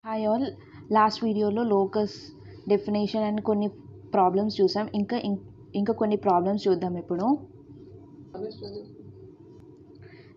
Hi all. Last వీడియోలో locus definition and కొన్ని problems చూసాం. ఇంకా కొన్ని ప్రాబ్లమ్స్ చూద్దాం ఇప్పుడు.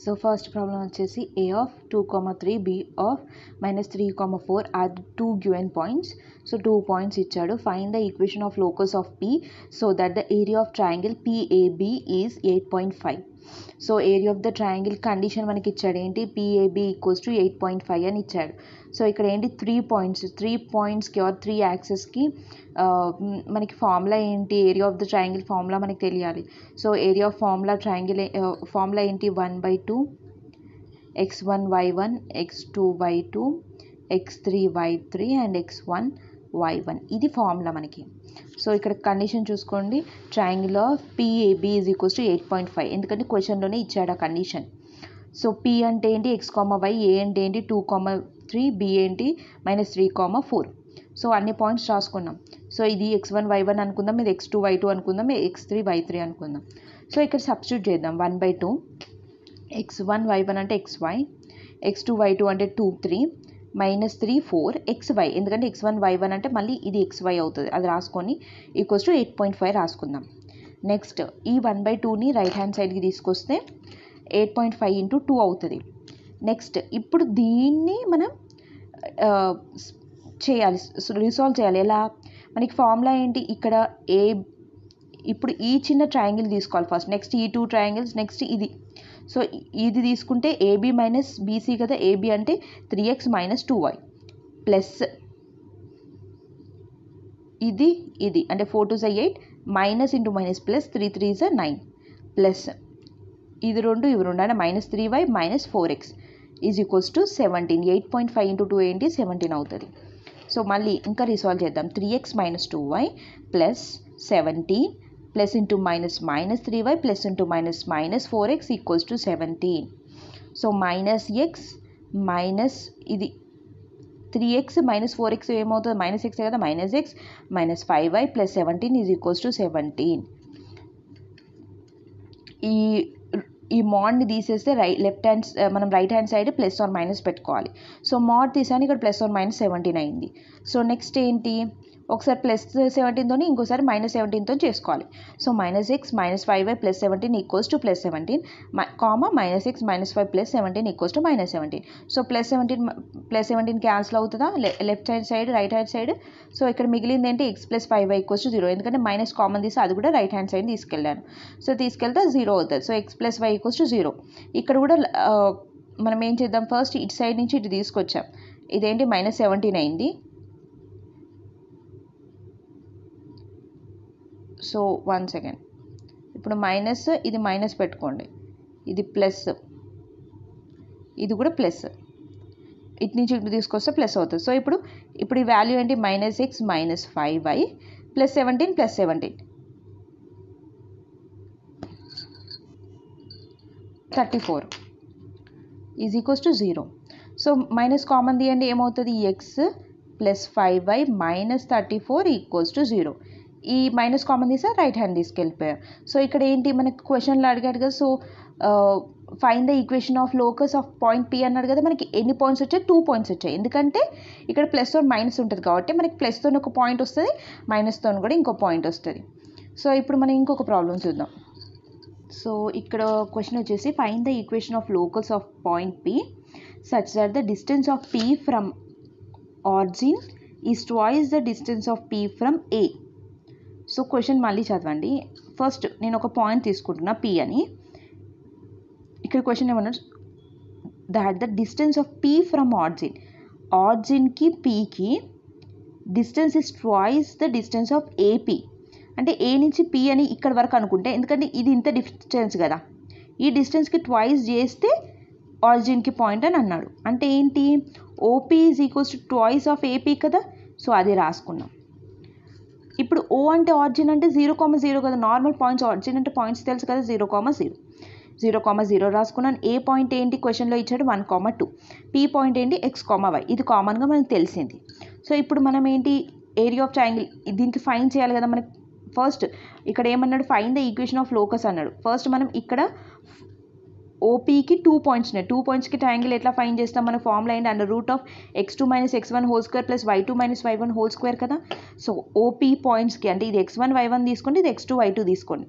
సో ఫస్ట్ ప్రాబ్లం వచ్చేసి a of 2, 3, b of -3, 4 are two given points. So 2 points ఇచ్చాడు. Find the equation of locus of p so that the area of triangle PAB is 8.5. So area of the triangle condition మనకి ఇచ్చాడు. ఏంటి? PAB = 8.5 అని ఇచ్చాడు. So ఇక్కడ ఏంటి? 3 పాయింట్స్కి are 3 యాక్సెస్కి మనకి formula ఏంటి? Area of the triangle formula మనకి తెలియాలి. సో ఏరియా ఆఫ్ ఫార్ములా ఏంటి? 1/2 x1 y1 x2 y2 x3 y3 and x1 y1. ఇది ఫార్ములా మనకి. సో ఇక్కడ కండిషన్ చూసుకోండి. Triangle of PAB = 8.5. ఎందుకంటే క్వశ్చన్లోనే ఇచ్చాడు ఆ కండిషన్. సో P అంటే ఏంటి? x, y. A అంటే ఏంటి? 2, 3. B ఏంటి? -3, 4. సో అన్ని పాయింట్స్ రాసుకున్నాం. సో ఇది x1 y1 అనుకుందాం, ఇది x2 y2 అనుకుందాం, x3 y3 అనుకుందాం. సో ఇక్కడ సబ్స్టిట్యూట్ చేద్దాం. 1/2 x1 y1 అంటే xy, x2 y2 అంటే 2, 3, -3, 4 xy. ఎందుకంటే x1 y1 అంటే మళ్ళీ ఇది xy అవుతుంది. అది రాసుకొని = 8.5 రాసుకుందాం. నెక్స్ట్ ఈ 1/2ని రైట్ హ్యాండ్ సైడ్కి తీసుకొస్తే 8.5 × 2 అవుతుంది. నెక్స్ట్ ఇప్పుడు దీన్ని మనం చేయాలి, రిసాల్వ్ చేయాలి. ఎలా? మనకి ఫార్ములా ఏంటి? ఇక్కడ ఇప్పుడు ఈ చిన్న ట్రయాంగిల్ తీసుకోవాలి ఫస్ట్. నెక్స్ట్ ఈ 2 ట్రయాంగిల్స్, నెక్స్ట్ ఇది. సో ఇది తీసుకుంటే AB - BC కదా. AB అంటే 3x - 2y ప్లస్ ఇది అంటే 4 2 8 minus into minus plus 3 3 9 plus ఇది రెండు ఇవి రెండు అంటే -3y - 4x = 17. 8.5 × 2 ఏంటి? 17 అవుతుంది. సో మళ్ళీ ఇంకా రిసాల్వ్ చేద్దాం. 3x - 2y plus 17 plus into -3y plus into -4x = 17. So -x minus ఇది 3x - 4x ఏమవుతుంది? -x కదా. -x -5y plus 17 = 17. ఈ మాడ్ని తీసేస్తే మనం right hand side plus or minus పెట్టుకోవాలి. సో మాడ్ తీసాను, ఇక్కడ ప్లస్ ఆర్ మైనస్ 17 అయింది. సో నెక్స్ట్ ఏంటి? ఒకసారి +17తో ఇంకోసారి -17తో చేసుకోవాలి. So -x -5y plus 17 = +17, -x -5 plus 17 = -17. So +17 cancel అవుతుందా? Left hand side right hand side. So ఇక్కడ మిగిలింది ఏంటి? x + 5y = 0. ఎందుకంటే మైనస్ కామన్ తీసి అది కూడా రైట్ హ్యాండ్ సైడ్ తీసుకెళ్ళాను. సో తీసుకెళ్తే 0 అవుతుంది. So x + y = 0. ఇక్కడ కూడా మనం ఏం చేద్దాం? ఫస్ట్ ఇటు సైడ్ నుంచి ఇటు తీసుకొచ్చాం. ఇదేంటి? -17 అయింది. So 1 second. ఇప్పుడు మైనస్, ఇది మైనస్ పెట్టుకోండి, ఇది ప్లస్, ఇది కూడా ప్లస్. ఇటు నుంచి ఇటు తీసుకొస్తే ప్లస్ అవుతుంది. సో ఇప్పుడు ఈ వాల్యూ ఏంటి? -x -5y plus 17 plus 17 34 = 0. So minus common తీయండి, ఏమవుతుంది? x + 5y - 34 = 0. ఈ మైనస్ కామన్ తీసా రైట్ హ్యాండ్ తీసుకెళ్ళిపోయాం. సో ఇక్కడ ఏంటి? మనకి క్వశ్చన్లో అడిగాడు కదా. So find the equation of locus of point P అన్నాడు కదా. మనకి ఎన్ని పాయింట్స్ వచ్చాయి? 2 పాయింట్స్ వచ్చాయి. ఎందుకంటే ఇక్కడ ప్లస్ ఆర్ మైనస్ ఉంటుంది కాబట్టి మనకి ప్లస్తో ఒక పాయింట్ వస్తుంది, మైనస్తో కూడా ఇంకో పాయింట్ వస్తుంది. సో ఇప్పుడు మనం ఇంకొక ప్రాబ్లం చూద్దాం. సో ఇక్కడ క్వశ్చన్ వచ్చేసి find the equation of locus of point P such that the distance of P from origin is twice the distance of P from A. So question మళ్ళీ చదవండి. First నేను ఒక పాయింట్ తీసుకుంటున్నా P అని. ఇక్కడ question ఏమన్నాడు? That the distance of P from ఆరిజిన్కి Pకి distance is twice the distance of AP. అంటే A నుంచి P అని ఇక్కడ వరకు అనుకుంటే, ఎందుకంటే ఇది ఇంత డిస్టెన్స్ కదా, ఈ డిస్టెన్స్కి ట్వైస్ చేస్తే ఆరిజిన్కి పాయింట్ అని అన్నాడు. అంటే ఏంటి? OP = ట్వైస్ ఆఫ్ AP కదా. సో అది రాసుకున్నాం. ఇప్పుడు O అంటే ఆరిజిన్ అంటే 0, 0 కదా. నార్మల్ పాయింట్స్ ఆరిజిన్ అంటే పాయింట్స్ తెలుసు కదా. 0, 0 రాసుకున్నాను. ఏ పాయింట్ ఏంటి? క్వశ్చన్లో ఇచ్చాడు 1, 2. P పాయింట్ ఏంటి? x, y. ఇది కామన్గా మనకు తెలిసింది. సో ఇప్పుడు మనం ఏంటి? ఏరియా ఆఫ్ ట్రయాంగిల్ దీనికి ఫైండ్ చేయాలి కదా. మనకి ఫస్ట్ ఇక్కడ ఏమన్నాడు? Find the equation of locus అన్నాడు. ఫస్ట్ మనం ఇక్కడ ఓపీకి 2 పాయింట్స్ ఉన్నాయి. 2 పాయింట్స్కి ట్రయాంగిల్ ఎట్లా ఫైండ్ చేస్తాం? మన ఫార్ములా ఏంటి? Under root of x2 minus x1 whole square plus y2 minus y1 whole square కదా. సో ఓపీ పాయింట్స్కి అంటే ఇది x1 y1 తీసుకోండి, ఇది x2 y2 తీసుకోండి.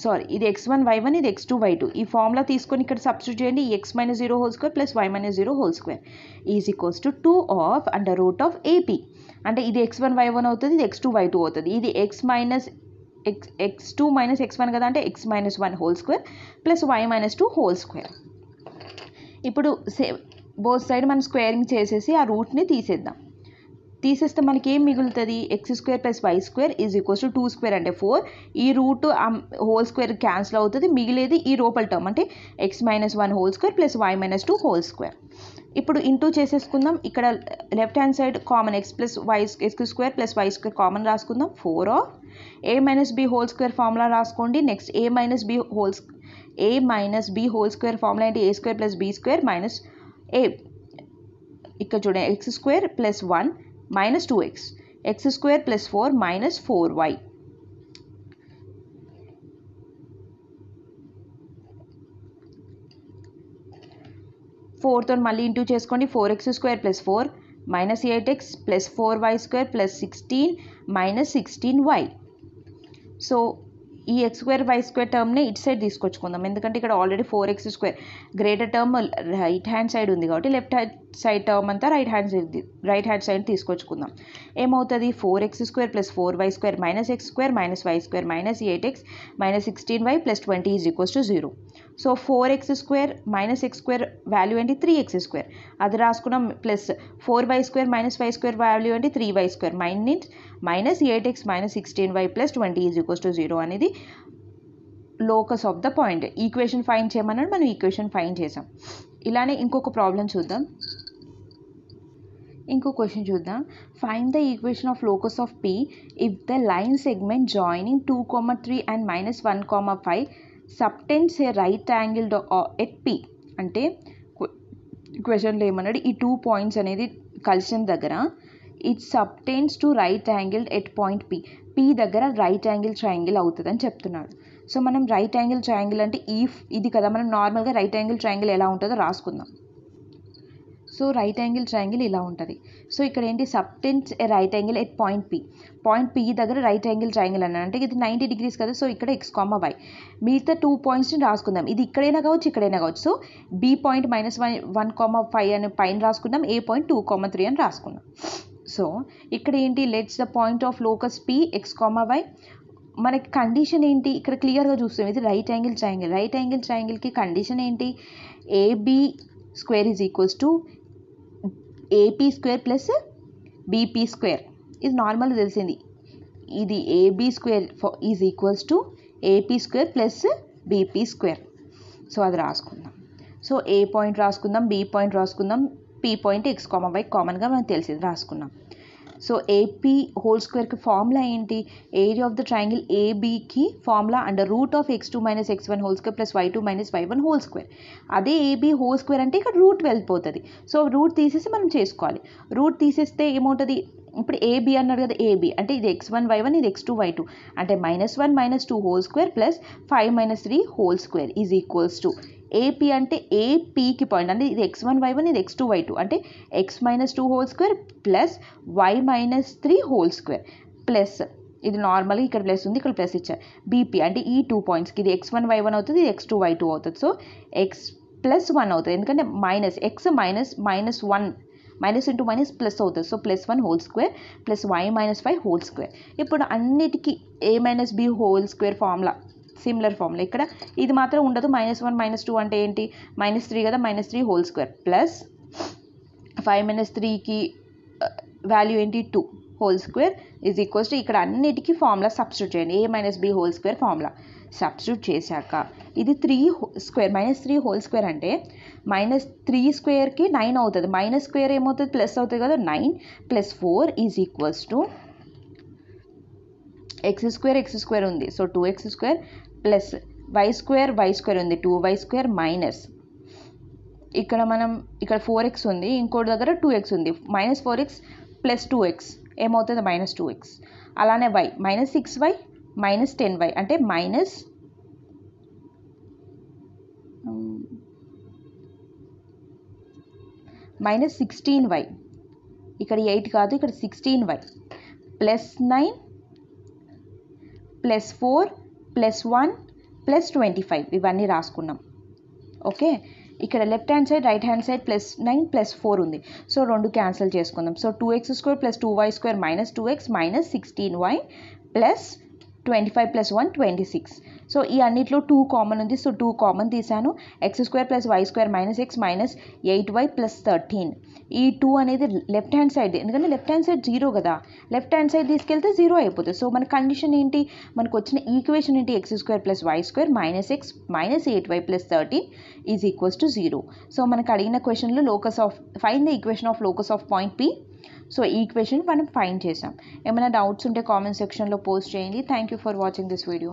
సారీ, ఇది x1 y1, ఇది x2 y2. ఈ ఫార్ములా తీసుకొని ఇక్కడ సబ్స్టిట్యూట్ చేయండి. x minus 0 whole square plus y minus 0 whole square is equals to 2 of under root of AP. అంటే ఇది x1 y1 అవుతుంది, ఇది x2 y2 అవుతుంది. ఇది x2 మైనస్ x1 కదా, అంటే x minus 1 whole square plus y minus 2 whole square. ఇప్పుడు both side మనం స్క్వేరింగ్ చేసేసి ఆ రూట్ని తీసేస్తే మనకి ఏం మిగులుతుంది? X square plus why square is equals to 2 square అంటే 4. ఈ రూట్ హోల్ స్క్వేర్ క్యాన్సిల్ అవుతుంది, మిగిలేది ఈ లోపల టర్మ్ అంటే X minus 1 whole square plus Y minus 2 whole square. ఇప్పుడు ఇంటూ చేసేసుకుందాం. ఇక్కడ left hand side common X square plus why square common రాసుకుందాం. 4 of A minus B whole square formula రాసుకోండి. Next A minus B whole square formula ఏంటి? A square plus B square minus A, ఇక్కడ చూడండి X square plus 1 minus 2x, x square plus 4 minus 4y. తో మళ్ళీ into చేసుకోండి. 4x square plus 4 minus 8x plus 4y square plus 16 minus 16y. So ఈ X square y square టర్మ్ని ఇటు side తీసుకొచ్చుకుందాం, ఎందుకంటే ఇక్కడ already 4x square greater term right hand side ఉంది కాబట్టి left hand side term అంతా రైట్ హ్యాండ్ సైడ్ తీసుకొచ్చుకుందాం. ఏమవుతుంది? 4x square plus 4y square minus x square minus y square minus 8x minus 16y plus 20 is equals to 0. So 4x square minus x square value ఏంటి? 3x square, అది రాసుకున్నాం. Plus 4y square minus y square value ఏంటి? 3y square minus 8x minus 16y plus 20 is equals to 0 అనేది locus of the point. Equation find చేయమన్నాడు, మనం equation find చేసాం. ఇలానే ఇంకొక ప్రాబ్లం చూద్దాం. ఇంకో క్వశ్చన్ చూద్దాం. Find the equation of locus of P if the line segment joining 2,3 and minus 1,5 subtends a right angle at P. అంటే క్వశ్చన్లో ఏమన్నాడు? ఈ 2 పాయింట్స్ అనేది కలిసిన దగ్గర it subtends to right angle at point P దగ్గర రైట్ యాంగిల్ ట్రయాంగిల్ అవుతుంది అని చెప్తున్నాడు. సో మనం రైట్ యాంగిల్ ట్రయాంగిల్ అంటే ఇది కదా, మనం నార్మల్గా రైట్ యాంగిల్ ట్రయాంగిల్ ఎలా ఉంటుందో రాసుకుందాం. సో రైట్ యాంగిల్ ట్రయాంగిల్ ఇలా ఉంటుంది. సో ఇక్కడ ఏంటి? Subtends a right angle at point P దగ్గర రైట్ యాంగిల్ ట్రయాంగిల్ అన్నాడు, అంటే ఇది 90 degrees కదా. సో ఇక్కడ x, y మిగతా 2 పాయింట్స్ని రాసుకుందాం. ఇది ఇక్కడైనా కావచ్చు, ఇక్కడైనా కావచ్చు. సో B పాయింట్ మైనస్ 1,5 అని పైన రాసుకుందాం, A పాయింట్ 2,3 అని రాసుకుందాం. సో ఇక్కడ ఏంటి? Let's the point of locus P x, y. మనకి కండిషన్ ఏంటి? ఇక్కడ క్లియర్గా చూస్తాం, ఇది right angle triangle. Right angle ట్రయాంగిల్కి కండిషన్ ఏంటి? AB square is equals to AP square plus BP square. ఇది నార్మల్గా తెలిసింది. ఇది AB square is equals to AP square plus BP square. So అది రాసుకుందాం. సో A పాయింట్ రాసుకుందాం, B పాయింట్ రాసుకుందాం, P పాయింట్ x, y కామన్గా మనకు తెలిసింది రాసుకున్నాం. సో AP హోల్ స్క్వేర్కి ఫార్ములా ఏంటి? ఏరియా ఆఫ్ ద ట్రయాంగిల్ ABకి formula under root of x2 minus x1 whole square plus y2 minus y1 whole square. అదే AB హోల్ స్క్వేర్ అంటే ఇక్కడ రూట్ వెళ్ళిపోతుంది. సో రూట్ తీసేసి మనం చేసుకోవాలి. రూట్ తీసేస్తే ఏమవుతుంది? ఇప్పుడు AB అన్నాడు కదా, AB అంటే ఇది x1 y1, ఇది x2 y2 అంటే -1 - 2 whole square plus 5 - 3 whole square is equals to AP అంటే APకి పాయింట్ అంటే ఇది x1 y1, ఇది x2 y2 అంటే x - 2 whole square plus y - 3 whole square plus ఇది నార్మల్గా ఇక్కడ ప్లస్ ఉంది, ఇక్కడ ప్లస్ ఇచ్చారు. BP అంటే ఈ 2 పాయింట్స్కి ఇది x1 y1 అవుతుంది, ఇది x2 y2 అవుతుంది. సో x ప్లస్ 1 అవుతుంది, ఎందుకంటే x -1 minus into minus plus అవుతుంది. So +1 whole square plus y - 5 whole square. ఇప్పుడు అన్నిటికీ A - B whole square formula similar formula. ఇక్కడ ఇది మాత్రం ఉండదు. -1 - 2 అంటే ఏంటి? -3 కదా, -3 హోల్ స్క్వేర్ ప్లస్ 5 - 3కి వాల్యూ ఏంటి? 2 whole square is equals to ఇక్కడ అన్నిటికీ ఫార్ములా సబ్స్టిట్యూట్ చేయండి. A - B whole square formula substitute చేశాక ఇది 3 స్క్వేర్ -3 హోల్ స్క్వేర్ అంటే -3 స్క్వేర్కి 9 అవుతుంది. మైనస్ స్క్వేర్ ఏమవుతుంది? ప్లస్ అవుతుంది కదా. 9 + 4 is equals to x square ఉంది. So 2x square plus y square ఉంది, 2y స్క్వేర్ మైనస్ ఇక్కడ 4x ఉంది, ఇంకోటి దగ్గర 2x ఉంది. -4x ప్లస్ 2x ఏమవుతుంది? -2x. అలానే y -6y -10y అంటే మైనస్ 16y, ఇక్కడ 8 కాదు ఇక్కడ 16y, plus 9 plus 4 plus 1 plus 25 ఇవన్నీ రాసుకున్నాం. ఓకే, ఇక్కడ left hand side right hand side plus 9 plus 4 ఉంది. సో 2 క్యాన్సిల్ చేసుకుందాం. So 2x² plus 2y² minus 2x minus 16y plus 25 plus 1 26. So ఈ అన్నిట్లో 2 కామన్ ఉంది. సో 2 కామన్ తీసాను. x² plus y² minus x minus 8y plus 13. ఈ 2 అనేది left hand side, ఎందుకంటే left hand side 0 కదా, లెఫ్ట్ హ్యాండ్ సైడ్ తీసుకెళ్తే 0 అయిపోతుంది. సో మన కండిషన్ ఏంటి, మనకు వచ్చిన ఈక్వేషన్ ఏంటి, x² plus y² minus x minus 8y plus 13 is equals to 0. So మనకు అడిగిన క్వశ్చన్లో locus of find the equation of locus of point P. So ఈ ఈక్వేషన్ మనం ఫైండ్ చేసాం. ఏమైనా డౌట్స్ ఉంటే కామెంట్ సెక్షన్లో పోస్ట్ చేయండి. Thank you for watching this video.